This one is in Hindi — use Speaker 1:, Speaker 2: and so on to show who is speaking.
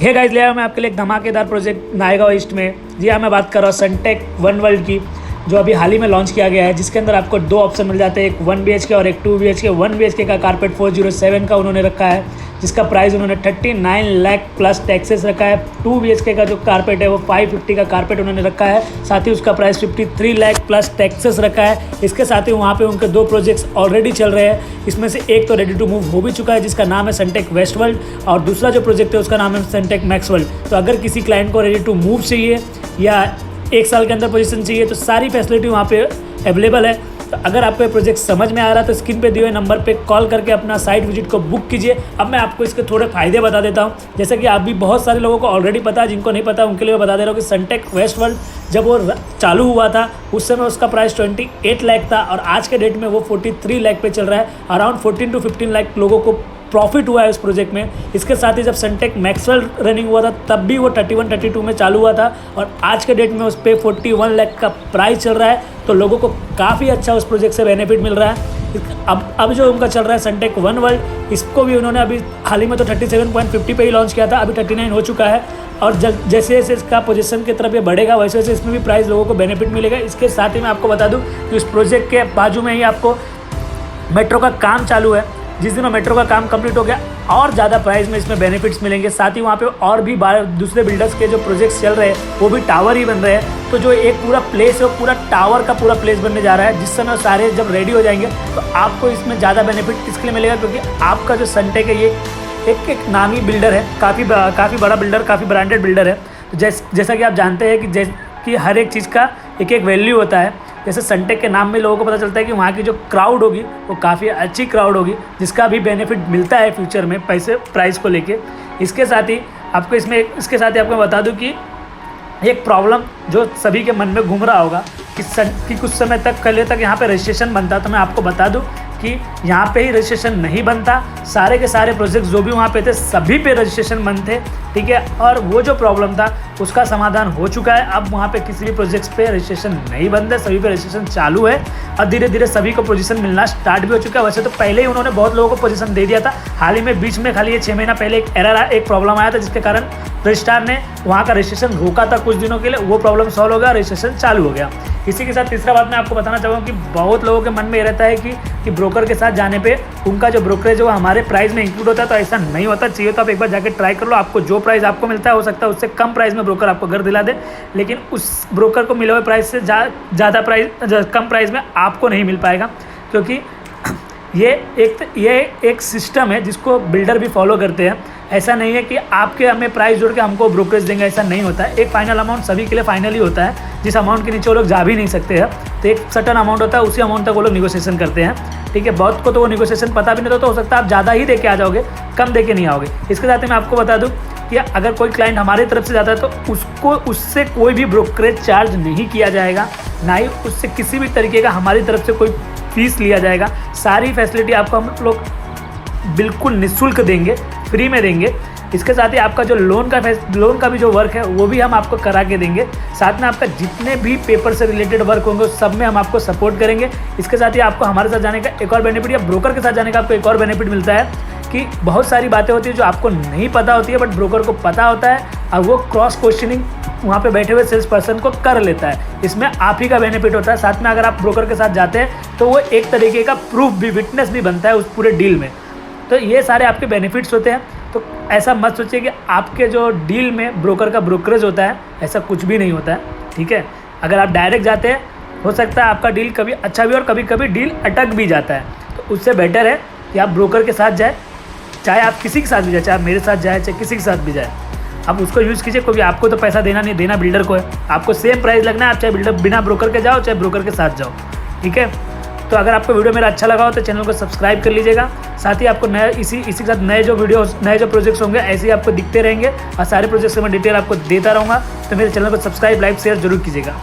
Speaker 1: हे गाइस, ले आया मैं आपके लिए एक धमाकेदार प्रोजेक्ट नायगा ईस्ट में। जी हाँ, मैं बात कर रहा हूँ सनटेक वन वर्ल्ड की, जो अभी हाल ही में लॉन्च किया गया है, जिसके अंदर आपको दो ऑप्शन मिल जाते हैं, एक 1 BHK और एक 2 BHK। 1 BHK का कारपेट 407 का उन्होंने रखा है, जिसका प्राइस उन्होंने 39 लाख प्लस टैक्सेस रखा है। 2 BHK का जो कारपेट है वो 550 का कारपेट उन्होंने रखा है, साथ ही उसका प्राइस 53 लाख प्लस टैक्सेस रखा है। इसके साथ ही वहाँ पे उनके दो प्रोजेक्ट्स ऑलरेडी चल रहे हैं। इसमें से एक तो रेडी टू मूव हो भी चुका है, जिसका नाम है सनटेक वेस्ट वर्ल्ड, और दूसरा जो प्रोजेक्ट है उसका नाम है सनटेक मैक्स वर्ल्ड। तो अगर किसी क्लाइंट को रेडी टू मूव चाहिए या 1 साल के अंदर पोजीशन चाहिए तो सारी फैसिलिटी वहाँ पे अवेलेबल है। तो अगर आपको ये प्रोजेक्ट समझ में आ रहा है तो स्क्रीन पे दिए हुए नंबर पे कॉल करके अपना साइट विजिट को बुक कीजिए। अब मैं आपको इसके थोड़े फ़ायदे बता देता हूँ, जैसे कि आप भी बहुत सारे लोगों को ऑलरेडी पता है, जिनको नहीं पता उनके लिए मैं बता दे रहा हूँ कि सनटेक वेस्ट वर्ल्ड जब वो चालू हुआ था उस समय उसका प्राइस 28 लाख था, और आज के डेट में वो 43 लाख पे चल रहा है। अराउंड 14 to 15 लाख लोगों को प्रॉफिट हुआ है उस प्रोजेक्ट में। इसके साथ ही जब सनटेक मैक्सवेल रनिंग हुआ था तब भी वो 31-32 में चालू हुआ था, और आज के डेट में उस पर 41 लाख का प्राइस चल रहा है। तो लोगों को काफ़ी अच्छा उस प्रोजेक्ट से बेनिफिट मिल रहा है। अब जो उनका चल रहा है सनटेक वन वर्ल्ड, इसको भी उन्होंने अभी हाल ही में तो 37.50 पे ही लॉन्च किया था, अभी 39 हो चुका है। और जैसे जैसे इसका पोजीशन की तरफ ये बढ़ेगा वैसे वैसे इसमें भी प्राइस लोगों को बेनिफिट मिलेगा। इसके साथ ही मैं आपको बता दूँ कि इस प्रोजेक्ट के बाजू में ही आपको मेट्रो का काम चालू है। जिस दिन मेट्रो का काम कंप्लीट हो गया और ज़्यादा प्राइस में इसमें बेनिफिट्स मिलेंगे। साथ ही वहाँ पे और भी दूसरे बिल्डर्स के जो प्रोजेक्ट्स चल रहे हैं वो भी टावर ही बन रहे हैं। तो जो एक पूरा प्लेस है वो पूरा टावर का पूरा प्लेस बनने जा रहा है, जिस समय सारे जब रेडी हो जाएंगे तो आपको इसमें ज़्यादा बेनिफिट इसके लिए मिलेगा, क्योंकि आपका जो सनटेक है ये एक नामी बिल्डर है, काफ़ी बड़ा बिल्डर, काफ़ी ब्रांडेड बिल्डर है। तो जैसा कि आप जानते हैं कि हर एक चीज़ का एक वैल्यू होता है। जैसे सनटेक के नाम में लोगों को पता चलता है कि वहाँ की जो क्राउड होगी वो काफ़ी अच्छी क्राउड होगी, जिसका भी बेनिफिट मिलता है फ्यूचर में प्राइस को लेके। इसके साथ ही आपको बता दूं कि एक प्रॉब्लम जो सभी के मन में घूम रहा होगा कि कुछ समय तक पहले तक यहाँ पे रजिस्ट्रेशन बनता, तो मैं आपको बता दूं कि यहाँ पे ही रजिस्ट्रेशन नहीं बनता। सारे के सारे प्रोजेक्ट जो भी वहाँ पे थे सभी पे रजिस्ट्रेशन बंद थे, ठीक है। और वो जो प्रॉब्लम था उसका समाधान हो चुका है। अब वहाँ पे किसी भी प्रोजेक्ट्स पे रजिस्ट्रेशन नहीं बंद है, सभी पे रजिस्ट्रेशन चालू है, और धीरे धीरे सभी को पोजीशन मिलना स्टार्ट भी हो चुका है। वैसे तो पहले ही उन्होंने बहुत लोगों को पोजीशन दे दिया था, हाल ही में बीच में खाली ये 6 महीना पहले एक प्रॉब्लम आया था, जिसके कारण रजिस्ट्रार ने वहाँ का रजिस्ट्रेशन रोका था कुछ दिनों के लिए। वो प्रॉब्लम सॉल्व हो गया, रजिस्ट्रेशन चालू हो गया। इसी के साथ तीसरा बात मैं आपको बताना चाहूँगा कि बहुत लोगों के मन में ये रहता है कि ब्रोकर के साथ जाने पे उनका जो ब्रोकरेज है वो हमारे प्राइस में इंक्लूड होता है। तो ऐसा नहीं होता, चाहिए तो आप एक बार जाकर ट्राई कर लो। आपको जो प्राइस आपको मिलता है हो सकता है उससे कम प्राइस में ब्रोकर आपको घर दिला दे, लेकिन उस ब्रोकर को मिले हुए प्राइस से कम प्राइस में आपको नहीं मिल पाएगा, क्योंकि ये एक सिस्टम है जिसको बिल्डर भी फॉलो करते हैं। ऐसा नहीं है कि आपके हमें प्राइस जोड़ के हमको ब्रोकरेज देंगे, ऐसा नहीं होता है। एक फाइनल अमाउंट सभी के लिए फाइनल ही होता है, जिस अमाउंट के नीचे वो लोग जा भी नहीं सकते हैं। तो एक सर्टन अमाउंट होता है, उसी अमाउंट तक वो लोग निगोशिएशन करते हैं, ठीक है। बहुत को तो वो निगोशिएशन पता भी नहीं होता, तो हो सकता है आप ज़्यादा ही दे के आ जाओगे, कम दे के नहीं आओगे। इसके साथ ही मैं आपको बता दूँ कि अगर कोई क्लाइंट हमारी तरफ से जाता है तो उससे कोई भी ब्रोकरेज चार्ज नहीं किया जाएगा, ना ही उससे किसी भी तरीके का हमारी तरफ से कोई फीस लिया जाएगा। सारी फैसिलिटी आपको हम लोग बिल्कुल निःशुल्क देंगे, फ्री में देंगे। इसके साथ ही आपका जो लोन का भी जो वर्क है वो भी हम आपको करा के देंगे। साथ में आपका जितने भी पेपर से रिलेटेड वर्क होंगे उस सब में हम आपको सपोर्ट करेंगे। इसके साथ ही आपको हमारे साथ जाने का एक और बेनिफिट, या ब्रोकर के साथ जाने का आपको एक और बेनिफिट मिलता है कि बहुत सारी बातें होती है जो आपको नहीं पता होती है, बट ब्रोकर को पता होता है, और वो क्रॉस क्वेश्चनिंग वहाँ पे बैठे हुए सेल्स पर्सन को कर लेता है। इसमें आप ही का बेनिफिट होता है। साथ में अगर आप ब्रोकर के साथ जाते हैं तो वो एक तरीके का प्रूफ भी, विटनेस भी बनता है उस पूरे डील में। तो ये सारे आपके बेनिफिट्स होते हैं। तो ऐसा मत सोचिए कि आपके जो डील में ब्रोकर का ब्रोकरेज होता है, ऐसा कुछ भी नहीं होता है, ठीक है। अगर आप डायरेक्ट जाते हैं हो सकता है आपका डील कभी अच्छा भी और कभी कभी डील अटक भी जाता है। तो उससे बेटर है कि आप ब्रोकर के साथ जाए, चाहे आप किसी के साथ भी जाए, चाहे आप मेरे साथ जाए, चाहे किसी के साथ भी जाए, आप उसको यूज़ कीजिए। क्योंकि आपको तो पैसा देना नहीं, देना बिल्डर को है। आपको सेम प्राइस लगना है, आप चाहे बिल्डर बिना ब्रोकर के जाओ चाहे ब्रोकर के साथ जाओ, ठीक है। तो अगर आपको वीडियो मेरा अच्छा लगा हो तो चैनल को सब्सक्राइब कर लीजिएगा। साथ ही आपको इसी के साथ नए जो प्रोजेक्ट्स होंगे ऐसे ही आपको दिखते रहेंगे, और सारे प्रोजेक्ट्स में डिटेल आपको देता रहूँगा। तो मेरे चैनल को सब्सक्राइब, लाइक, शेयर जरूर कीजिएगा।